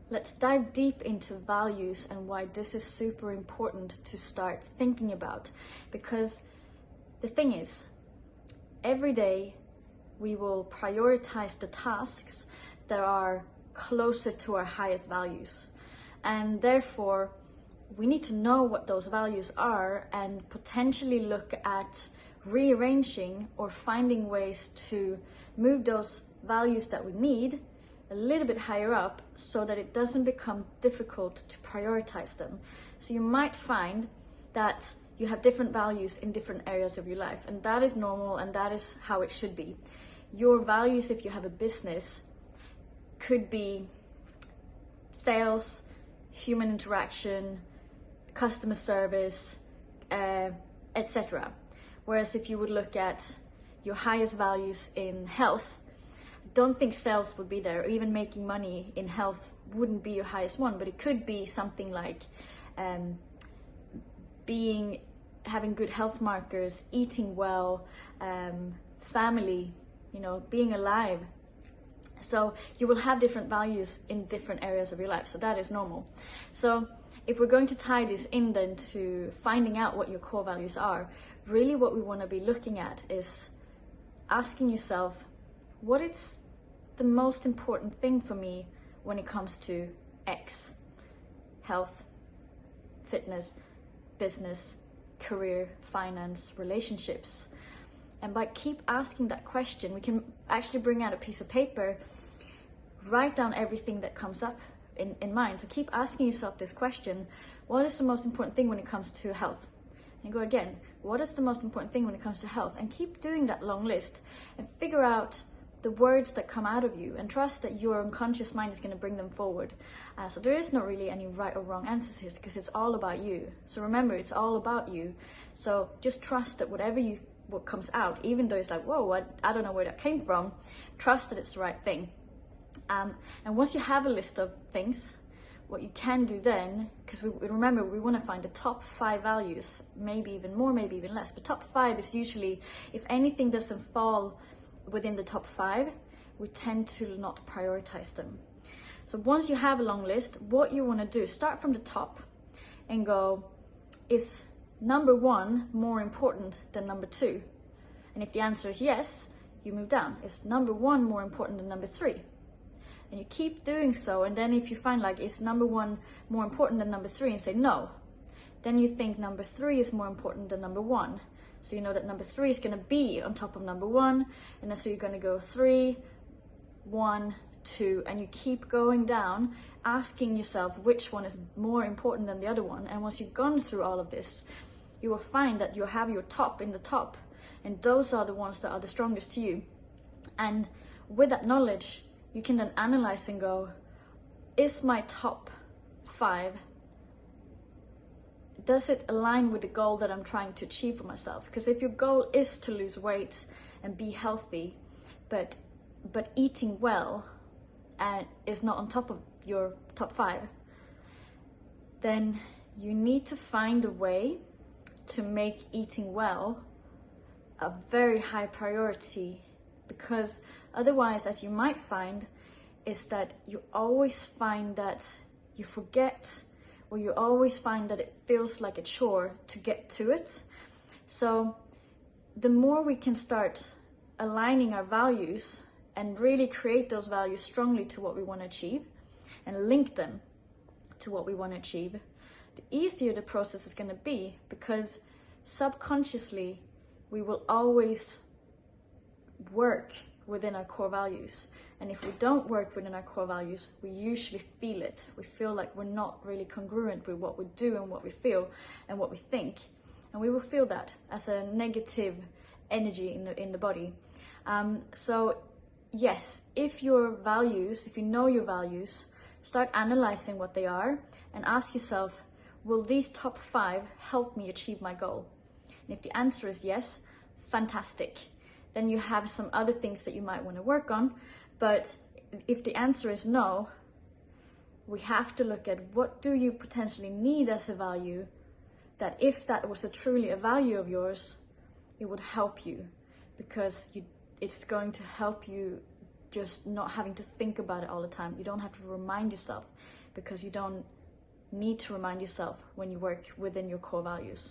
Let's dive deep into values and why this is super important to start thinking about. Because the thing is, every day we will prioritize the tasks that are closer to our highest values. And therefore, we need to know what those values are and potentially look at rearranging or finding ways to move those values that we need a little bit higher up so that it doesn't become difficult to prioritize them. So you might find that you have different values in different areas of your life, and that is normal and that is how it should be. Your values, if you have a business, could be sales, human interaction, customer service, etc. Whereas if you would look at your highest values in health, don't think sales would be there, or even making money in health wouldn't be your highest one, but it could be something like having good health markers, eating well, family, being alive. So you will have different values in different areas of your life, so that is normal. So if we're going to tie this in then to finding out what your core values are, really what we want to be looking at is asking yourself, what is the most important thing for me when it comes to X? Health, fitness, business, career, finance, relationships. And by keep asking that question, we can actually bring out a piece of paper, write down everything that comes up in mind. So keep asking yourself this question: what is the most important thing when it comes to health? And go again, what is the most important thing when it comes to health? And keep doing that long list and figure out the words that come out of you, and trust that your unconscious mind is going to bring them forward. So there is not really any right or wrong answers here, because it's all about you. So remember, it's all about you. So just trust that what comes out, even though it's like, whoa, I don't know where that came from, trust that it's the right thing. And once you have a list of things, what you can do then, because remember, we want to find the top 5 values, maybe even more, maybe even less, but top 5 is usually, if anything doesn't fall within the top 5, we tend to not prioritize them. So once you have a long list, what you want to do, start from the top and go, is number 1 more important than number 2? And if the answer is yes, you move down. Is number 1 more important than number 3? And you keep doing so, and then if you find like, is number 1 more important than number 3, and say no, then you think number 3 is more important than number 1. So you know that number 3 is going to be on top of number 1, and then so you're going to go 3, 1, 2, and you keep going down, asking yourself which one is more important than the other one. And once you've gone through all of this, you will find that you have your top in the top, and those are the ones that are the strongest to you. And with that knowledge, you can then analyze and go, is my top 5, does it align with the goal that I'm trying to achieve for myself? Because if your goal is to lose weight and be healthy, but eating well is not on top of your top 5, then you need to find a way to make eating well a very high priority. Because otherwise, as you might find, is that you always find that you forget, or you always find that it feels like a chore to get to it. So the more we can start aligning our values and really create those values strongly to what we want to achieve and link them to what we want to achieve, the easier the process is going to be, because subconsciously we will always work within our core values. And if we don't work within our core values, we usually feel it. We feel like we're not really congruent with what we do and what we feel and what we think. And we will feel that as a negative energy in the body. So yes, if you know your values, start analyzing what they are and ask yourself, will these top 5 help me achieve my goal? And if the answer is yes, fantastic. Then you have some other things that you might want to work on. But if the answer is no, we have to look at what do you potentially need as a value, that if that was truly a value of yours, it would help you, because it's going to help you just not having to think about it all the time. You don't have to remind yourself, because you don't need to remind yourself when you work within your core values.